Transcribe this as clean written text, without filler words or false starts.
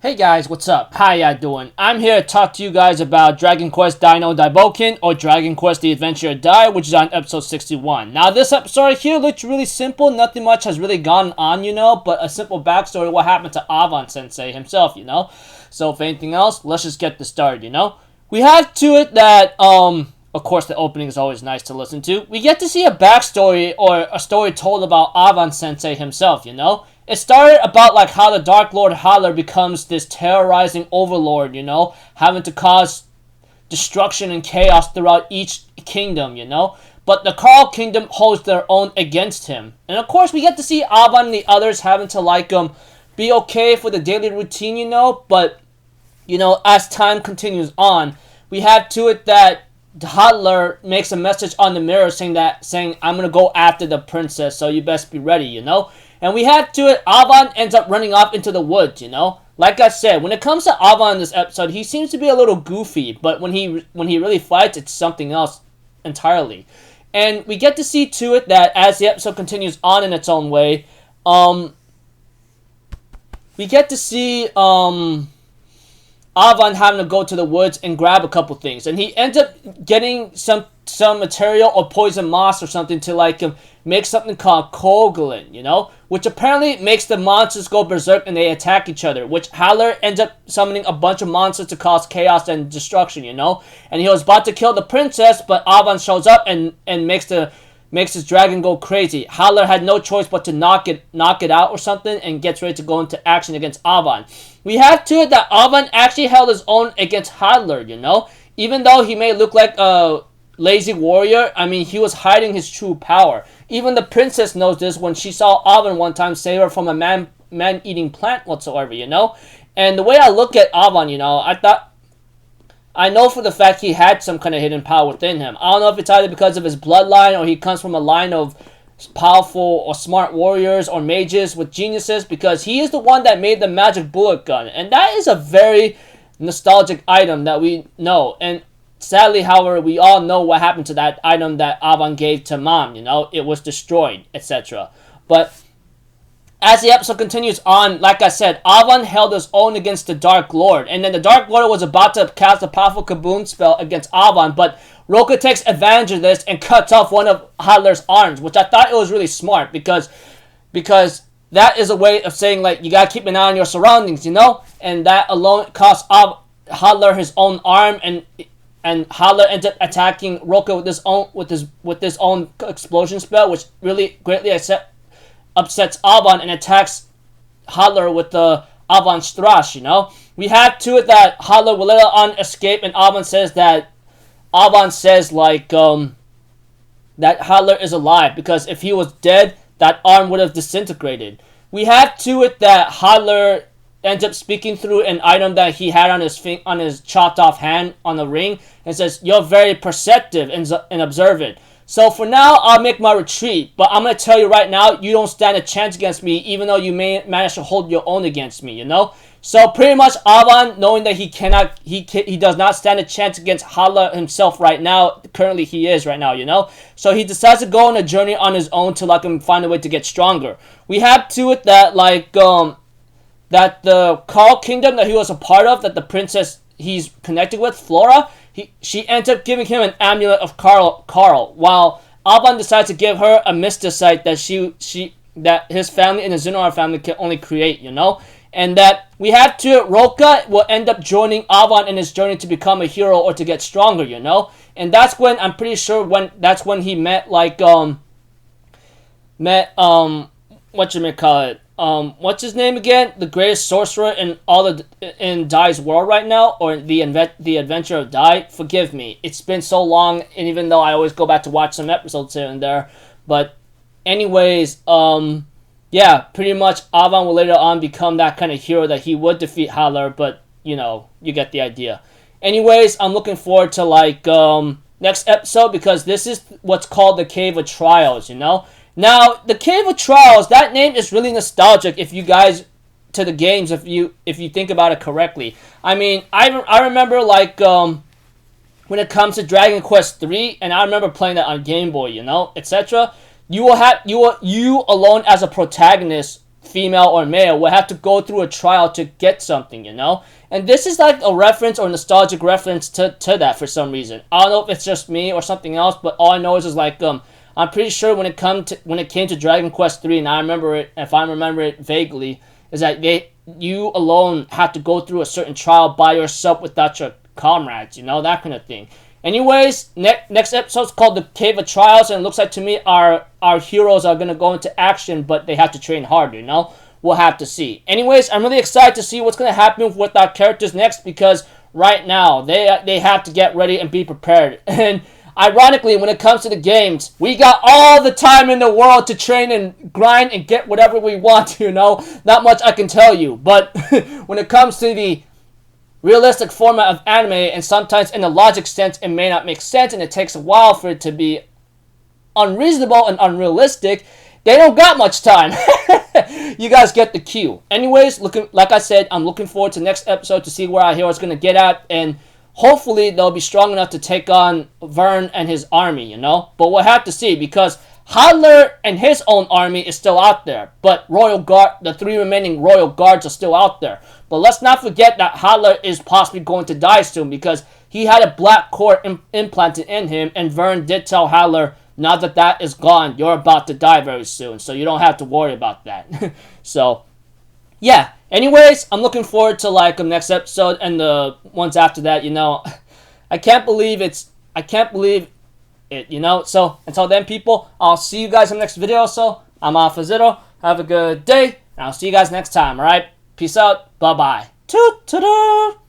Hey guys, what's up? How ya doing? I'm here to talk to you guys about Dragon Quest Dai no Daai Boken, or Dragon Quest The Adventure of Dai, which is on episode 61. Now this episode here looks really simple, nothing much has really gone on, but a simple backstory of what happened to Avan Sensei himself, So if anything else, let's just get this started, We have to it that, of course the opening is always nice to listen to. We get to see a backstory, or a story told about Avan Sensei himself, It started about like how the Dark Lord Haller becomes this terrorizing overlord, having to cause destruction and chaos throughout each kingdom, But the Carl Kingdom holds their own against him. And of course we get to see Avan and the others having to be okay for the daily routine, But, as time continues on, we have to it that Haller makes a message on the mirror saying, I'm gonna go after the princess, so you best be ready, And we have to it, Avan ends up running off into the woods, Like I said, when it comes to Avan in this episode, he seems to be a little goofy, but when he really fights, it's something else entirely. And we get to see to it that as the episode continues on in its own way, we get to see Avan having to go to the woods and grab a couple things, and he ends up getting some material or poison moss or something to make something called Kogolin, which apparently makes the monsters go berserk and they attack each other, which Haller ends up summoning a bunch of monsters to cause chaos and destruction, and he was about to kill the princess, but Avan shows up and makes his dragon go crazy. Haller had no choice but to knock it out or something, and gets ready to go into action against Avan. We have to it that Avan actually held his own against Haller, even though he may look like a lazy warrior. I mean, he was hiding his true power. Even the princess knows this when she saw Avan one time save her from a man-eating plant whatsoever, And the way I look at Avan, I know for the fact he had some kind of hidden power within him. I don't know if it's either because of his bloodline, or he comes from a line of powerful or smart warriors or mages with geniuses, because he is the one that made the magic bullet gun. And that is a very nostalgic item that we know. And sadly, however, we all know what happened to that item that Avan gave to Mom, It was destroyed, etc. But as the episode continues on, like I said, Avan held his own against the Dark Lord. And then the Dark Lord was about to cast a powerful kaboom spell against Avan, but Roka takes advantage of this and cuts off one of Haller's arms, which I thought it was really smart, because that is a way of saying, you gotta keep an eye on your surroundings, And that alone cost Haller his own arm, and Haller ends up attacking Roka with his own explosion spell, which really greatly upsets Avan and attacks Haller with the Avan Strash, We have to it that Haller will later on escape, and Avan says that Haller is alive, because if he was dead, that arm would have disintegrated. We have to it that Haller ends up speaking through an item that he had on his chopped off hand on the ring, and says, "You're very perceptive and observant. So for now, I'll make my retreat, but I'm going to tell you right now, you don't stand a chance against me, even though you may manage to hold your own against me, So pretty much Avan, knowing that he does not stand a chance against Haller himself right now, currently he is right now, So he decides to go on a journey on his own to find a way to get stronger. We have to it that that the Carl Kingdom that he was a part of, that the princess he's connected with, Flora, she ends up giving him an amulet of Carl, while Avan decides to give her a mysticite that his family and the Zinora family can only create, And that we have to Roka will end up joining Avan in his journey to become a hero or to get stronger, And that's when, I'm pretty sure when he met what's his name again? The greatest sorcerer in Dai's world right now, or the Adventure of Dai. Forgive me, it's been so long, and even though I always go back to watch some episodes here and there, but anyways, yeah, pretty much Avan will later on become that kind of hero that he would defeat Haller, but you get the idea. Anyways, I'm looking forward to next episode, because this is what's called the Cave of Trials, Now, the Cave of Trials, that name is really nostalgic if you guys, to the games, if you think about it correctly. I mean, I remember when it comes to Dragon Quest 3, and I remember playing that on Game Boy, etc. You alone as a protagonist female or male, will have to go through a trial to get something, you know? And this is like a reference or nostalgic reference to that for some reason. I don't know if it's just me or something else, but all I know is like, I'm pretty sure when it came to Dragon Quest 3, and I remember it, if I remember it vaguely, is that you alone have to go through a certain trial by yourself without your comrades, you know, that kind of thing. Anyways, next episode's called the Cave of Trials, and it looks like to me our heroes are gonna go into action, but they have to train harder, you know? We'll have to see. Anyways, I'm really excited to see what's gonna happen with our characters next, because right now they have to get ready and be prepared. And ironically, when it comes to the games, we got all the time in the world to train and grind and get whatever we want, you know? Not much I can tell you, but when it comes to the realistic format of anime, and sometimes in the logic sense it may not make sense and it takes a while for it to be unreasonable and unrealistic, they don't got much time. You guys get the cue. Anyways, like I said, I'm looking forward to next episode to see where our hero's gonna get at, and hopefully they'll be strong enough to take on Vern and his army, you know? But we'll have to see, because Hadler and his own army is still out there, but the 3 remaining Royal Guards are still out there. But let's not forget that Hadler is possibly going to die soon, because he had a black core implanted in him, and Vern did tell Hadler, now that that is gone, you're about to die very soon, so you don't have to worry about that. So, yeah. Anyways, I'm looking forward to like the next episode and the ones after that, you know. I can't believe it, you know. So, until then, people, I'll see you guys in the next video. So, I'm Alpha Zero. Have a good day, and I'll see you guys next time, alright? Peace out. Bye-bye. Toot-toot-toot.